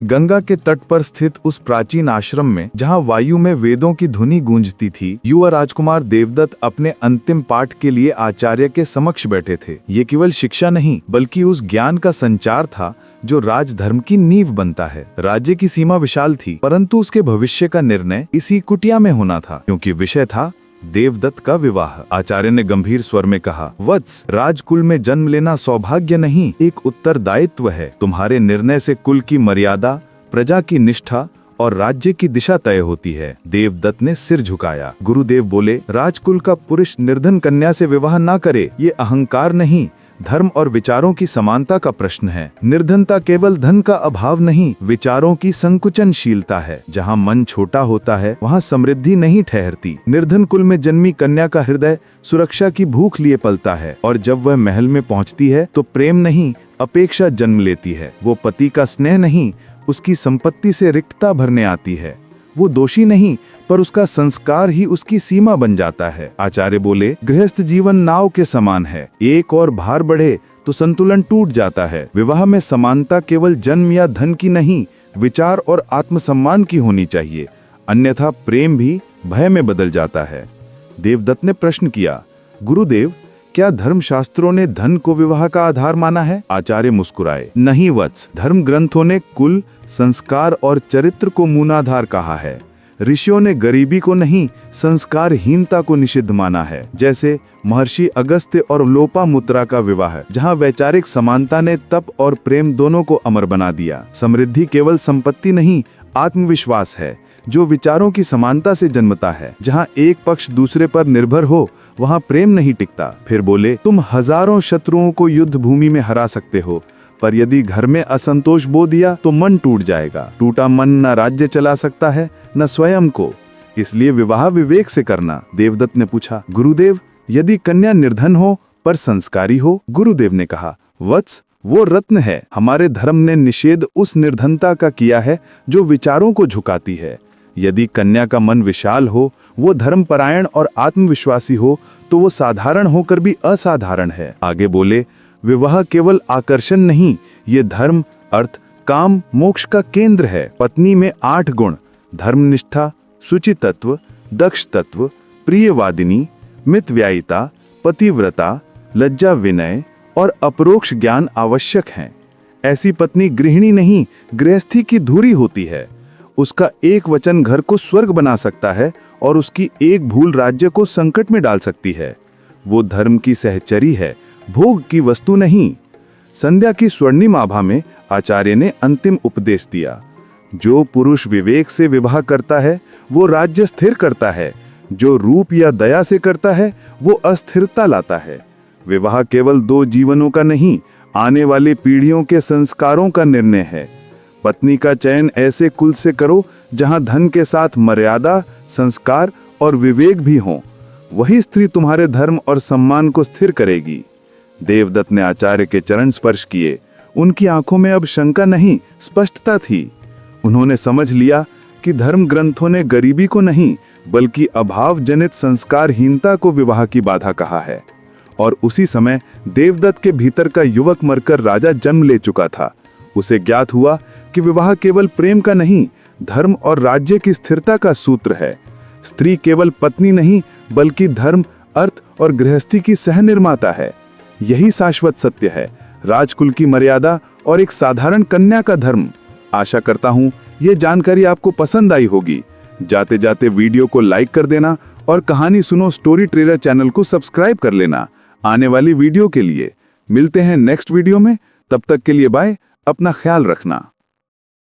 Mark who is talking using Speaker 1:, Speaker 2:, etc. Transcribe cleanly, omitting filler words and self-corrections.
Speaker 1: गंगा के तट पर स्थित उस प्राचीन आश्रम में जहां वायु में वेदों की धुनी गूंजती थी, युवा राजकुमार देवदत्त अपने अंतिम पाठ के लिए आचार्य के समक्ष बैठे थे। ये केवल शिक्षा नहीं बल्कि उस ज्ञान का संचार था जो राजधर्म की नींव बनता है। राज्य की सीमा विशाल थी, परंतु उसके भविष्य का निर्णय इसी कुटिया में होना था, क्योंकि विषय था देवदत्त का विवाह। आचार्य ने गंभीर स्वर में कहा, वत्स, राजकुल में जन्म लेना सौभाग्य नहीं, एक उत्तरदायित्व है। तुम्हारे निर्णय से कुल की मर्यादा, प्रजा की निष्ठा और राज्य की दिशा तय होती है। देवदत्त ने सिर झुकाया। गुरुदेव बोले, राजकुल का पुरुष निर्धन कन्या से विवाह ना करे, ये अहंकार नहीं, धर्म और विचारों की समानता का प्रश्न है। निर्धनता केवल धन का अभाव नहीं, विचारों की संकुचनशीलता है। जहाँ मन छोटा होता है वहाँ समृद्धि नहीं ठहरती। निर्धन कुल में जन्मी कन्या का हृदय सुरक्षा की भूख लिए पलता है, और जब वह महल में पहुँचती है तो प्रेम नहीं, अपेक्षा जन्म लेती है। वो पति का स्नेह नहीं, उसकी संपत्ति से रिक्तता भरने आती है। वो दोषी नहीं, पर उसका संस्कार ही उसकी सीमा बन जाता है। आचार्य बोले, गृहस्थ जीवन नाव के समान है, एक और भार बढ़े तो संतुलन टूट जाता है। विवाह में समानता केवल जन्म या धन की नहीं, विचार और आत्मसम्मान की होनी चाहिए, अन्यथा प्रेम भी भय में बदल जाता है। देवदत्त ने प्रश्न किया, गुरुदेव, क्या धर्मशास्त्रों ने धन को विवाह का आधार माना है? आचार्य मुस्कुराए, नहीं वत्स, धर्म ग्रंथों ने कुल, संस्कार और चरित्र को मूलाधार कहा है। ऋषियों ने गरीबी को नहीं, संस्कारहीनता को निषिद्ध माना है। जैसे महर्षि अगस्त्य और लोपामुद्रा का विवाह, जहां वैचारिक समानता ने तप और प्रेम दोनों को अमर बना दिया। समृद्धि केवल संपत्ति नहीं, आत्मविश्वास है, जो विचारों की समानता से जन्मता है। जहां एक पक्ष दूसरे पर निर्भर हो वहां प्रेम नहीं टिकता। फिर बोले, तुम हजारों शत्रुओं को युद्ध भूमि में हरा सकते हो, पर यदि घर में असंतोष बो दिया तो मन टूट जाएगा। टूटा मन न राज्य चला सकता है न स्वयं को, इसलिए विवाह विवेक से करना। देवदत्त ने पूछा, गुरुदेव, यदि कन्या निर्धन हो पर संस्कारी हो? गुरुदेव ने कहा, वत्स, वो रत्न है। हमारे धर्म ने निषेध उस निर्धनता का किया है जो विचारों को झुकाती है। यदि कन्या का मन विशाल हो, वो धर्मपरायण और आत्मविश्वासी हो, तो वो साधारण होकर भी असाधारण है। आगे बोले, विवाह केवल आकर्षण नहीं, ये धर्म, अर्थ, काम, मोक्ष का केंद्र है। पत्नी में 8 गुण, धर्मनिष्ठा, शुचितत्व, दक्ष तत्व, प्रियवादिनी, मितव्ययिता, पतिव्रता, लज्जा, विनय और अपरोक्ष ज्ञान आवश्यक हैं। ऐसी पत्नी गृहिणी नहीं, गृहस्थी की धुरी होती है। उसका एक वचन घर को स्वर्ग बना सकता है और उसकी एक भूल राज्य को संकट में डाल सकती है। वो धर्म की सहचरी है, भोग की वस्तु नहीं। संध्या की स्वर्णिम आभा में आचार्य ने अंतिम उपदेश दिया, जो पुरुष विवेक से विवाह करता है वो राज्य स्थिर करता है, जो रूप या दया से करता है वो अस्थिरता लाता है। विवाह केवल 2 जीवनों का नहीं, आने वाली पीढ़ियों के संस्कारों का निर्णय है। पत्नी का चयन ऐसे कुल से करो जहां धन के साथ मर्यादा, संस्कार और विवेक भी हों। वही स्त्री तुम्हारे धर्म और सम्मान को स्थिर करेगी। देवदत्त ने आचार्य के चरण स्पर्श किए। उनकी आंखों में अब शंका नहीं, स्पष्टता थी। उन्होंने समझ लिया कि धर्म ग्रंथों ने गरीबी को नहीं बल्कि अभाव जनित संस्कारहीनता को विवाह की बाधा कहा है। और उसी समय देवदत्त के भीतर का युवक मरकर राजा जन्म ले चुका था। उसे ज्ञात हुआ कि विवाह केवल प्रेम का नहीं, धर्म और राज्य की स्थिरता का सूत्र है। स्त्री केवल पत्नी नहीं बल्कि धर्म, अर्थ और गृहस्थी की सह निर्माता है। यही शाश्वत सत्य है, राजकुल की मर्यादा और एक साधारण कन्या का धर्म। आशा करता हूँ ये जानकारी आपको पसंद आई होगी। जाते जाते वीडियो को लाइक कर देना और कहानी सुनो स्टोरी ट्रेलर चैनल को सब्सक्राइब कर लेना आने वाली वीडियो के लिए। मिलते हैं नेक्स्ट वीडियो में, तब तक के लिए बाय, अपना ख्याल रखना।